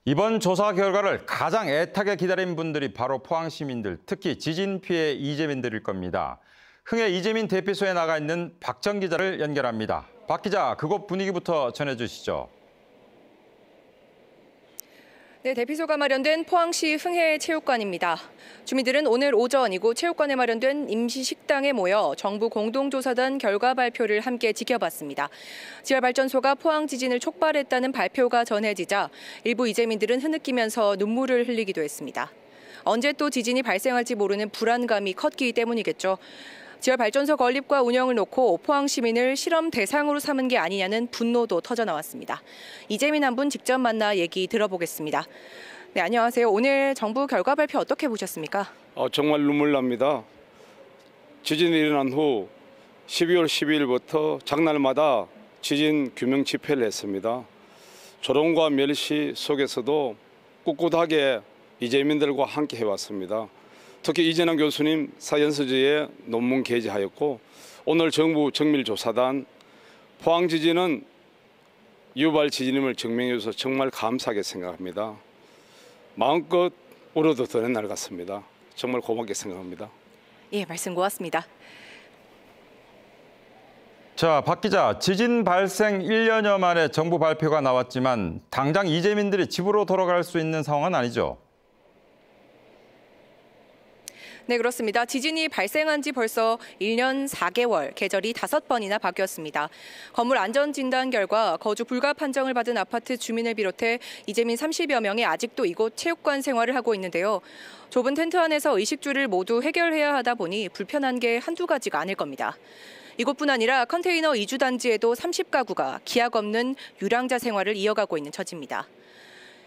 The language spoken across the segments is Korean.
이번 조사 결과를 가장 애타게 기다린 분들이 바로 포항 시민들, 특히 지진 피해 이재민들일 겁니다. 흥해 이재민 대피소에 나가 있는 박정 기자를 연결합니다. 박 기자, 그곳 분위기부터 전해주시죠. 네, 대피소가 마련된 포항시 흥해체육관입니다. 주민들은 오늘 오전 이곳 체육관에 마련된 임시 식당에 모여 정부 공동조사단 결과 발표를 함께 지켜봤습니다. 지하발전소가 포항 지진을 촉발했다는 발표가 전해지자 일부 이재민들은 흐느끼면서 눈물을 흘리기도 했습니다. 언제 또 지진이 발생할지 모르는 불안감이 컸기 때문이겠죠. 지하발전소 건립과 운영을 놓고 포항 시민을 실험 대상으로 삼은 게 아니냐는 분노도 터져나왔습니다. 이재민 한 분 직접 만나 얘기 들어보겠습니다. 네, 안녕하세요. 오늘 정부 결과 발표 어떻게 보셨습니까? 정말 눈물 납니다. 지진이 일어난 후 12월 12일부터 장날마다 지진 규명 집회를 했습니다. 조롱과 멸시 속에서도 꿋꿋하게 이재민들과 함께 해왔습니다. 특히 이재남 교수님 사연서지에 논문 게재하였고, 오늘 정부 정밀조사단 포항 지진은 유발 지진임을 증명해줘서 정말 감사하게 생각합니다. 마음껏 울어도 되는 날 같습니다. 정말 고맙게 생각합니다. 예, 말씀 고맙습니다. 자, 박 기자, 지진 발생 1년여 만에 정부 발표가 나왔지만 당장 이재민들이 집으로 돌아갈 수 있는 상황은 아니죠? 네, 그렇습니다. 지진이 발생한 지 벌써 1년 4개월, 계절이 5번이나 바뀌었습니다. 건물 안전진단 결과 거주 불가 판정을 받은 아파트 주민을 비롯해 이재민 30여 명이 아직도 이곳 체육관 생활을 하고 있는데요. 좁은 텐트 안에서 의식주를 모두 해결해야 하다 보니 불편한 게 한두 가지가 아닐 겁니다. 이곳뿐 아니라 컨테이너 이주단지에도 30가구가 기약 없는 유랑자 생활을 이어가고 있는 처지입니다.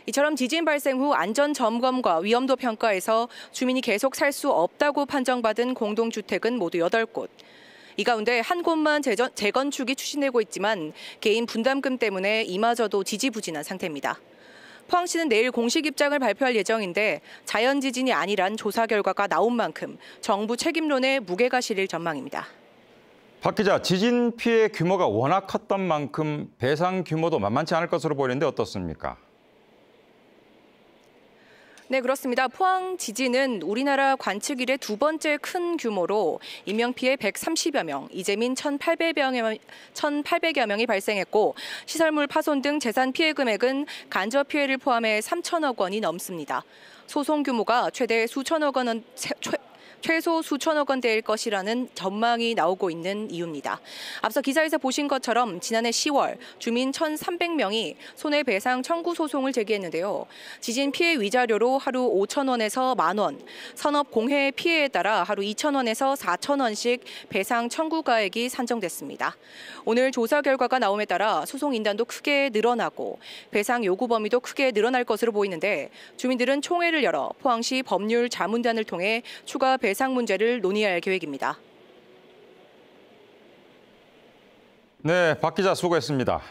이처럼 지진 발생 후 안전 점검과 위험도 평가에서 주민이 계속 살 수 없다고 판정받은 공동주택은 모두 8곳. 이 가운데 한 곳만 재건축이 추진되고 있지만 개인 분담금 때문에 이마저도 지지부진한 상태입니다. 포항시는 내일 공식 입장을 발표할 예정인데 자연지진이 아니란 조사 결과가 나온 만큼 정부 책임론에 무게가 실릴 전망입니다. 박 기자, 지진 피해 규모가 워낙 컸던 만큼 배상 규모도 만만치 않을 것으로 보이는데 어떻습니까? 네, 그렇습니다. 포항 지진은 우리나라 관측 이래 두 번째 큰 규모로 인명피해 130여 명, 이재민 1,800여 명이 발생했고 시설물 파손 등 재산 피해 금액은 간접 피해를 포함해 3천억 원이 넘습니다. 소송 규모가 최소 수천억 원대일 것이라는 전망이 나오고 있는 이유입니다. 앞서 기사에서 보신 것처럼 지난해 10월 주민 1,300명이 손해배상 청구 소송을 제기했는데요. 지진 피해 위자료로 하루 5,000원에서 10,000원, 산업 공해 피해에 따라 하루 2,000원에서 4,000원씩 배상 청구가액이 산정됐습니다. 오늘 조사 결과가 나옴에 따라 소송 인단도 크게 늘어나고 배상 요구 범위도 크게 늘어날 것으로 보이는데 주민들은 총회를 열어 포항시 법률 자문단을 통해 추가 배상 문제를 논의할 계획입니다. 네, 박 기자 수고했습니다.